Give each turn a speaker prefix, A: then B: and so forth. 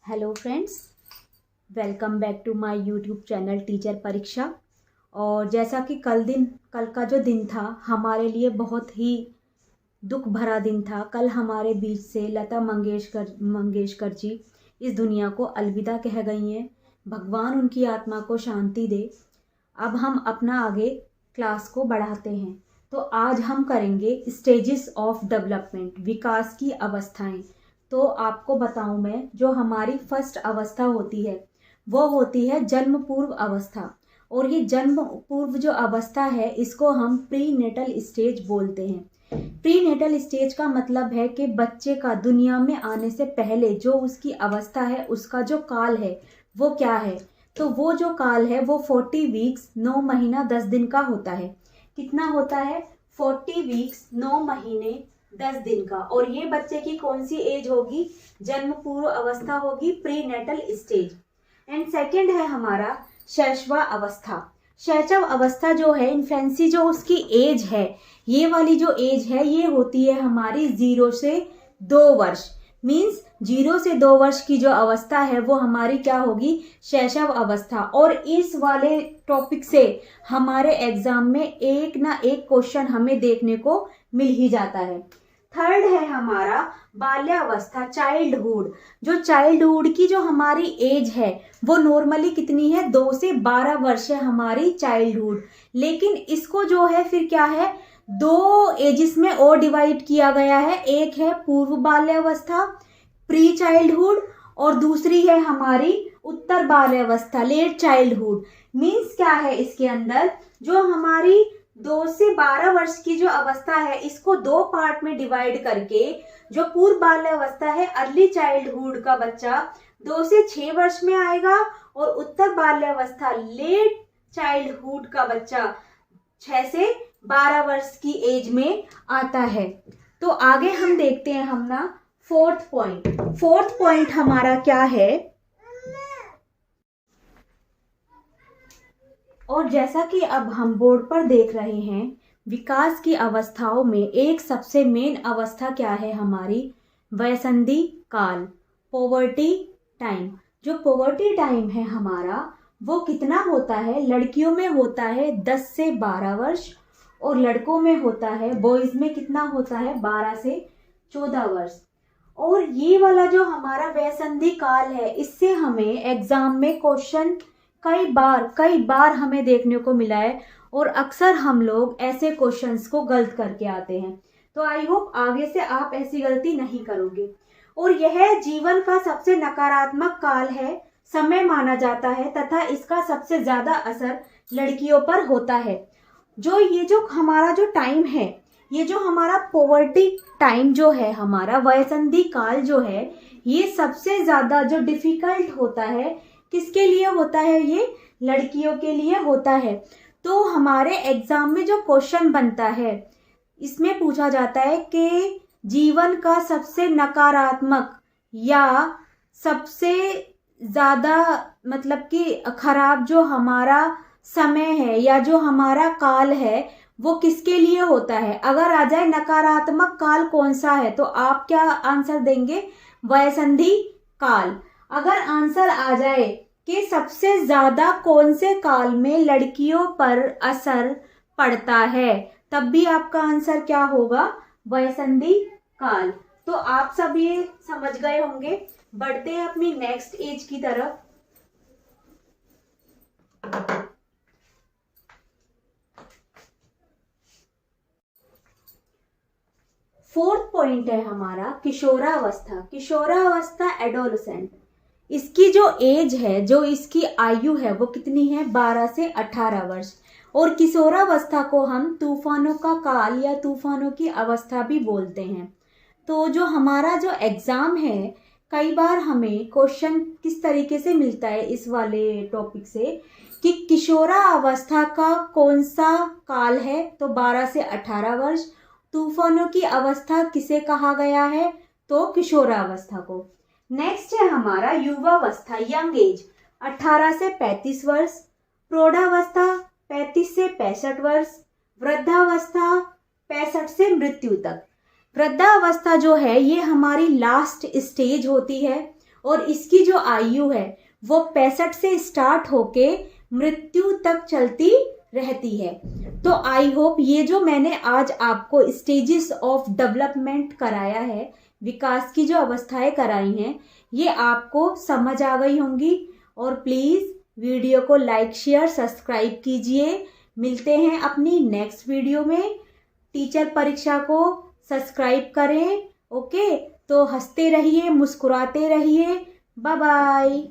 A: Hello friends, welcome back to my YouTube channel teacher परीक्षा। और जैसा कि कल का जो दिन था हमारे लिए बहुत ही दुख भरा दिन था। कल हमारे बीच से लता मंगेशकर जी इस दुनिया को अलविदा कह गई हैं। भगवान उनकी आत्मा को शांति दे। अब हम अपना आगे क्लास को बढ़ाते हैं। तो आज हम करेंगे स्टेजेस ऑफ डेवलपमेंट, विकास की अवस्थाएं। तो आपको बताऊं मैं, जो हमारी फर्स्ट अवस्था होती है वो होती है जन्म पूर्व अवस्था। और ये जन्म पूर्व जो अवस्था है इसको हम प्री नेटल स्टेज बोलते हैं। प्री नेटल स्टेज का मतलब है कि बच्चे का दुनिया में आने से पहले जो उसकी अवस्था है, उसका जो काल है वो क्या है। तो वो जो काल है वो 40 वीक्स 9 महीना 10 दिन का होता है। कितना होता है? 40 वीक्स 9 महीने 10 दिन का। और ये बच्चे की कौन सी एज होगी? जन्म पूर्व अवस्था होगी, prenatal stage. And second है हमारा शैशव अवस्था। शैशव अवस्था जो है, इन्फेंसी जो उसकी एज है, ये वाली जो एज है ये होती है हमारी 0 से 2 वर्ष। मीन्स 0 से 2 वर्ष की जो अवस्था है वो हमारी क्या होगी? शैशव अवस्था। और इस वाले टॉपिक से हमारे एग्जाम में एक ना एक क्वेश्चन हमें देखने को मिल ही जाता है। थर्ड है हमारा बाल्यावस्था, चाइल्डहुड। जो चाइल्डहुड की जो हमारी एज है वो नॉर्मली कितनी है? 2 से 12 वर्ष है हमारी चाइल्डहुड। लेकिन इसको जो है फिर क्या है, 2 एजिस में और डिवाइड किया गया है। एक है पूर्व बाल्यावस्था, प्री चाइल्डहुड, और दूसरी है हमारी उत्तर बाल्यावस्था, लेट चाइल्डहुड। मीन्स क्या है इसके अंदर, जो हमारी 2 से 12 वर्ष की जो अवस्था है इसको 2 पार्ट में डिवाइड करके, जो पूर्व बाल्यावस्था है, अर्ली चाइल्डहुड का बच्चा 2 से 6 वर्ष में आएगा, और उत्तर बाल्यावस्था, लेट चाइल्डहुड का बच्चा 6 से 12 वर्ष की एज में आता है। तो आगे हम देखते हैं हम ना फोर्थ पॉइंट हमारा क्या है। और जैसा कि अब हम बोर्ड पर देख रहे हैं, विकास की अवस्थाओं में एक सबसे मेन अवस्था क्या है हमारी? वयसंधि काल, पोवर्टी टाइम। जो पोवर्टी टाइम है हमारा वो कितना होता है? लड़कियों में होता है 10 से 12 वर्ष, और लड़कों में होता है, बॉयज में कितना होता है? 12 से 14 वर्ष। और ये वाला जो हमारा वयसंधि काल है, इससे हमें एग्जाम में क्वेश्चन कई बार हमें देखने को मिला है, और अक्सर हम लोग ऐसे क्वेश्चंस को गलत करके आते हैं। तो आई होप आगे से आप ऐसी गलती नहीं करोगे। और यह जीवन का सबसे नकारात्मक काल है, समय माना जाता है, तथा इसका सबसे ज्यादा असर लड़कियों पर होता है। ये जो हमारा जो टाइम है, ये जो हमारा पोवर्टी टाइम जो है, हमारा वयसंधि काल जो है, ये सबसे ज्यादा जो डिफिकल्ट होता है, किसके लिए होता है? ये लड़कियों के लिए होता है। तो हमारे एग्जाम में जो क्वेश्चन बनता है इसमें पूछा जाता है कि जीवन का सबसे नकारात्मक या सबसे ज्यादा मतलब कि खराब जो हमारा समय है या जो हमारा काल है वो किसके लिए होता है। अगर आ जाए नकारात्मक काल कौन सा है तो आप क्या आंसर देंगे? वयसंधि काल। अगर आंसर आ जाए कि सबसे ज्यादा कौन से काल में लड़कियों पर असर पड़ता है, तब भी आपका आंसर क्या होगा? वयसंधि काल। तो आप सब ये समझ गए होंगे। बढ़ते हैं अपनी नेक्स्ट एज की तरफ। फोर्थ पॉइंट है हमारा किशोरावस्था। किशोरावस्था, एडोलसेंट। इसकी जो एज है, जो इसकी आयु है वो कितनी है? 12 से 18 वर्ष। और किशोरावस्था को हम तूफानों का काल या तूफानों की अवस्था भी बोलते हैं। तो जो हमारा जो एग्जाम है, कई बार हमें क्वेश्चन किस तरीके से मिलता है इस वाले टॉपिक से कि किशोरावस्था का कौन सा काल है? तो 12 से 18 वर्ष। तूफानों की अवस्था किसे कहा गया है? तो किशोरावस्था को। नेक्स्ट है हमारा युवावस्था, यंग एज, 18 से 35 वर्ष। प्रौढ़ावस्था 35 से 65 वर्ष। वृद्धावस्था 65 से मृत्यु तक। वृद्धावस्था जो है ये हमारी लास्ट स्टेज होती है, और इसकी जो आयु है वो 65 से स्टार्ट होके मृत्यु तक चलती रहती है। तो आई होप ये जो मैंने आज आपको स्टेजेस ऑफ डेवलपमेंट कराया है, विकास की जो अवस्थाएं कराई हैं, ये आपको समझ आ गई होंगी। और प्लीज़ वीडियो को लाइक शेयर सब्सक्राइब कीजिए। मिलते हैं अपनी नेक्स्ट वीडियो में। टीचर परीक्षा को सब्सक्राइब करें। ओके, तो हंसते रहिए, मुस्कुराते रहिए। Bye bye.